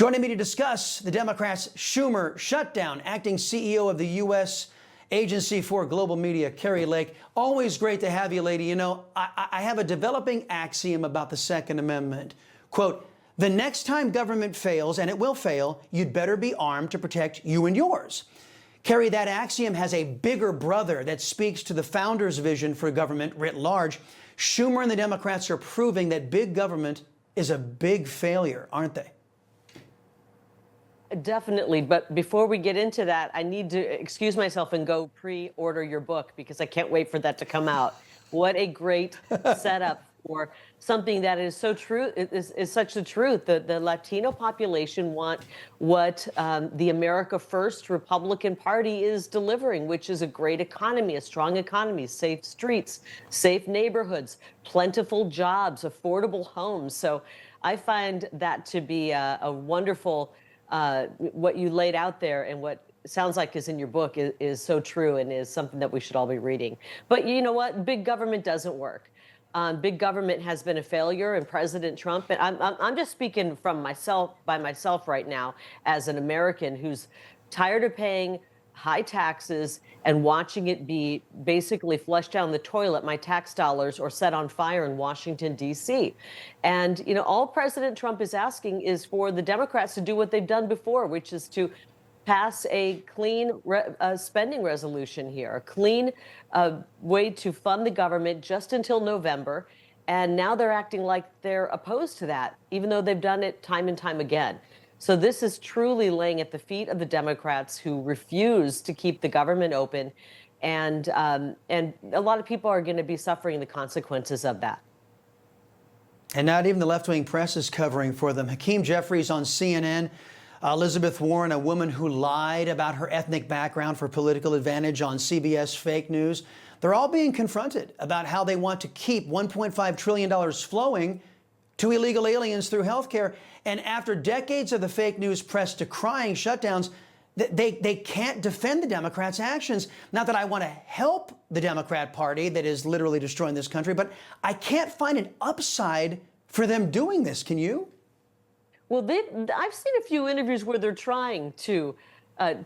Joining me to discuss the Democrats' Schumer shutdown, acting CEO of the U.S. Agency for Global Media, Kari Lake. Always great to have you, lady. You know, I have a developing axiom about the Second Amendment. Quote, the next time government fails, and it will fail, you'd better be armed to protect you and yours. Kari, that axiom has a bigger brother that speaks to the founders' vision for government writ large. Schumer and the Democrats are proving that big government is a big failure, aren't they? Definitely. But before we get into that, I need to excuse myself and go pre-order your book because I can't wait for that to come out. What a great setup for something that is so true. It is such the truth. The Latino population want what the America First Republican Party is delivering, which is a great economy, a strong economy, safe streets, safe neighborhoods, plentiful jobs, affordable homes. So I find that to be a wonderful what you laid out there and what sounds like is in your book is so true and is something that we should all be reading. But you know what? Big government doesn't work. Big government has been a failure, and President Trump, and I'm just speaking from by myself right now as an American who's tired of paying high taxes and watching it be basically flushed down the toilet, my tax dollars, or set on fire in Washington, D.C. And, you know, all President Trump is asking is for the Democrats to do what they've done before, which is to pass a clean spending resolution here, a clean way to fund the government just until November. And now they're acting like they're opposed to that, even though they've done it time and time again. So this is truly laying at the feet of the Democrats who refuse to keep the government open. And a lot of people are going to be suffering the consequences of that. And not even the left-wing press is covering for them. Hakeem Jeffries on CNN. Elizabeth Warren, a woman who lied about her ethnic background for political advantage on CBS Fake News. They're all being confronted about how they want to keep $1.5 trillion flowing to illegal aliens through health care. And after decades of the fake news press decrying shutdowns, they can't defend the Democrats' actions. Not that I want to help the Democrat Party that is literally destroying this country, but I can't find an upside for them doing this. Can you? Well, I've seen a few interviews where they're trying to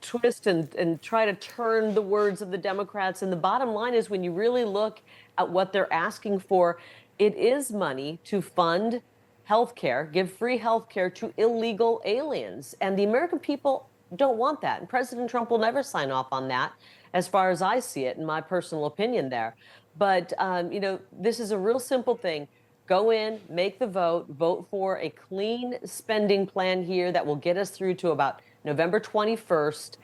twist and try to turn the words of the Democrats. And the bottom line is, when you really look at what they're asking for, it is money to fund health care, give free health care to illegal aliens. And the American people don't want that. And President Trump will never sign off on that, as far as I see it, in my personal opinion there. But, you know, this is a real simple thing. Go in, make the vote for a clean spending plan here that will get us through to about November 21st,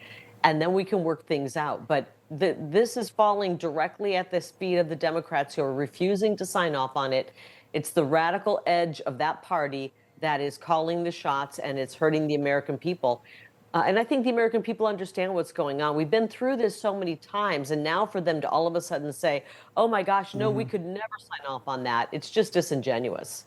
and then we can work things out. But this is falling directly at the feet of the Democrats who are refusing to sign off on it. It's the radical edge of that party that is calling the shots, and it's hurting the American people. And I think the American people understand what's going on. We've been through this so many times, and now for them to all of a sudden say, oh my gosh, no, we could never sign off on that, it's just disingenuous.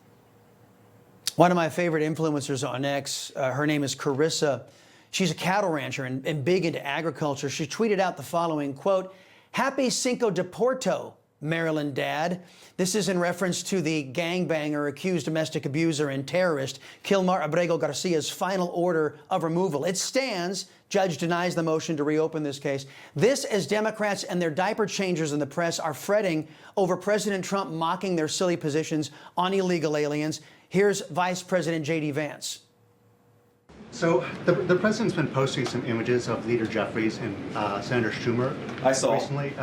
One of my favorite influencers on X, her name is Carissa. She's a cattle rancher and big into agriculture. She tweeted out the following, quote, "Happy Cinco de Porto, Maryland dad." This is in reference to the gangbanger, accused domestic abuser and terrorist Kilmar Abrego Garcia's final order of removal. It stands. Judge denies the motion to reopen this case. This as Democrats and their diaper changers in the press are fretting over President Trump mocking their silly positions on illegal aliens. Here's Vice President J.D. Vance. So the president's been posting some images of Leader Jeffries and Senator Schumer. I saw recently.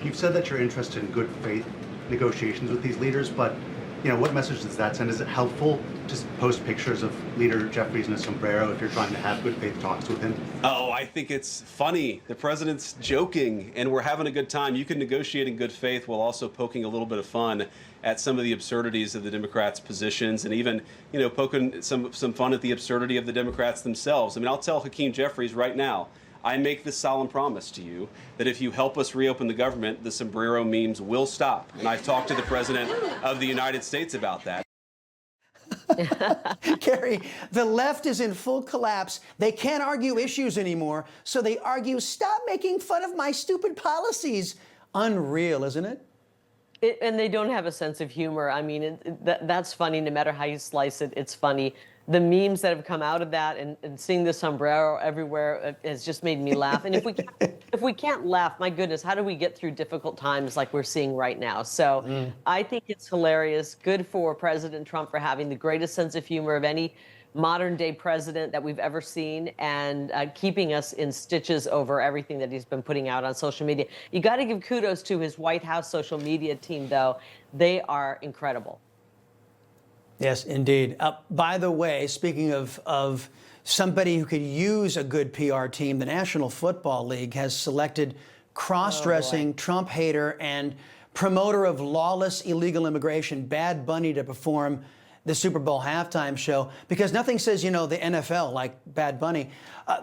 You've said that you're interested in good faith negotiations with these leaders, but you know, what message does that send? Is it helpful to post pictures of Leader Jeffries in a sombrero if you're trying to have good faith talks with him? Oh, I think it's funny. The president's joking, and we're having a good time. You can negotiate in good faith while also poking a little bit of fun at some of the absurdities of the Democrats' positions, and even, you know, poking some fun at the absurdity of the Democrats themselves. I mean, I'll tell Hakeem Jeffries right now, I make this solemn promise to you that if you help us reopen the government, the sombrero memes will stop. And I've talked to the President of the United States about that. Kari, the left is in full collapse. They can't argue issues anymore, so they argue, stop making fun of my stupid policies. Unreal, isn't it? And they don't have a sense of humor. I mean, that's funny. No matter how you slice it, it's funny. the memes that have come out of that and seeing the sombrero everywhere has just made me laugh. And if we can't laugh, my goodness, how do we get through difficult times like we're seeing right now? So I think it's hilarious. Good for President Trump for having the greatest sense of humor of any modern day president that we've ever seen, and keeping us in stitches over everything that he's been putting out on social media. You got to give kudos to his White House social media team, though. They are incredible. Yes, indeed. By the way, speaking of somebody who could use a good PR team, the National Football League has selected cross-dressing Trump hater and promoter of lawless illegal immigration, Bad Bunny, to perform the Super Bowl halftime show, because nothing says, the NFL like Bad Bunny.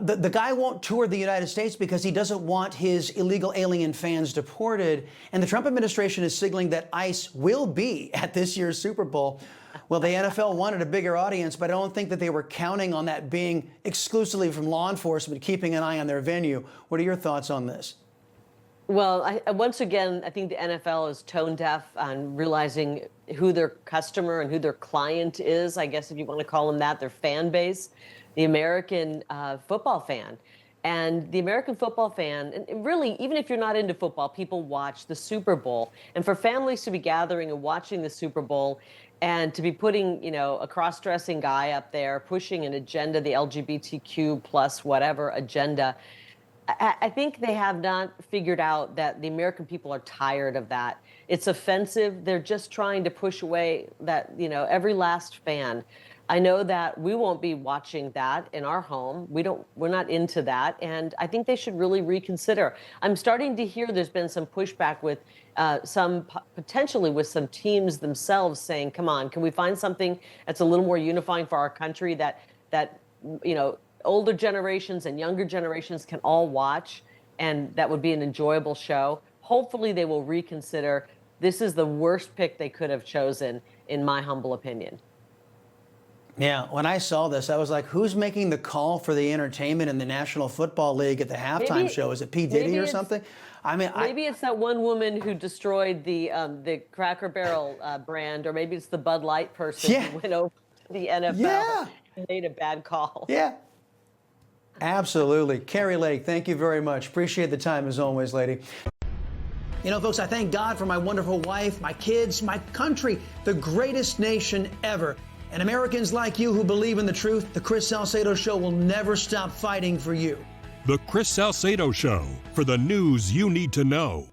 The guy won't tour the United States because he doesn't want his illegal alien fans deported. And the Trump administration is signaling that ICE will be at this year's Super Bowl. Well, the NFL wanted a bigger audience, but I don't think that they were counting on that being exclusively from law enforcement, keeping an eye on their venue. What are your thoughts on this? Well, once again, I think the NFL is tone deaf on realizing who their customer and who their client is, I guess if you want to call them that, their fan base, the American football fan. And the American football fan, and really, even if you're not into football, people watch the Super Bowl. And for families to be gathering and watching the Super Bowl and to be putting, a cross-dressing guy up there, pushing an agenda, the LGBTQ plus whatever agenda, I think they have not figured out that the American people are tired of that. It's offensive. They're just trying to push away that, every last fan. I know that we won't be watching that in our home. We're not into that. And I think they should really reconsider. I'm starting to hear there's been some pushback with potentially with some teams themselves saying, come on, can we find something that's a little more unifying for our country that older generations and younger generations can all watch, and that would be an enjoyable show. Hopefully they will reconsider. This is the worst pick they could have chosen, in my humble opinion. Yeah, when I saw this, I was like, who's making the call for the entertainment in the National Football League at the halftime show? Is it P. Diddy or something? I mean, maybe it's that one woman who destroyed the Cracker Barrel brand, or maybe it's the Bud Light person who went over to the NFL and made a bad call. Yeah. Absolutely. Kari Lake, thank you very much. Appreciate the time as always, lady. Folks, I thank God for my wonderful wife, my kids, my country, the greatest nation ever. And Americans like you who believe in the truth, the Chris Salcedo Show will never stop fighting for you. The Chris Salcedo Show, for the news you need to know.